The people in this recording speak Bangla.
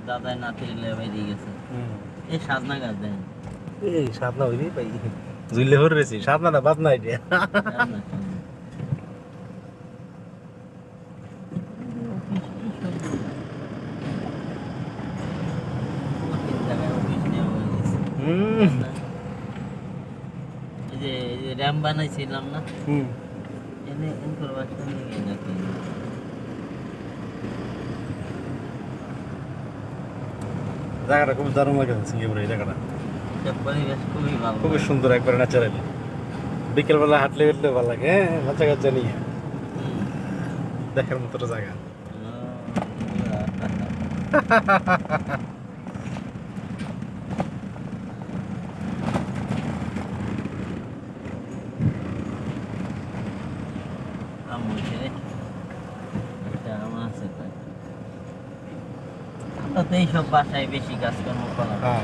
দাদাই নাতির বাইরে গেছে। এই সাজনা গাছ দেন। এই সাধনা হইলেই পাই ঝুললে হরে রয়েছি সাধনা না বাদ না এটা সাজনা, সাজনা। কঠিন জায়গায় অফিস নেওয়া হয়ে গেছে। এই যে র্যাম বানাইছিলাম না, এনে এনকর বাসটা নিয়ে গিয়ে নাকি জায়গাটা খুব দারুণ লাগে সিঙ্গাপুরে এই জায়গাটা সব পরিবেশ খুবই ভালো। খুবই সুন্দর একবার ন্যাচারালি বিকেলবেলা হাঁটলে উঠলে ভালো লাগে হ্যাঁ বাচ্চা কাচ্চা নিয়ে হুম। দেখার মতো একটা জায়গা আম হয়েছে রে, একটা আম আছে কয়েকটা। আমরা তো এইসব বাসায় বেশি কাজকর্ম করা হয়। হ্যাঁ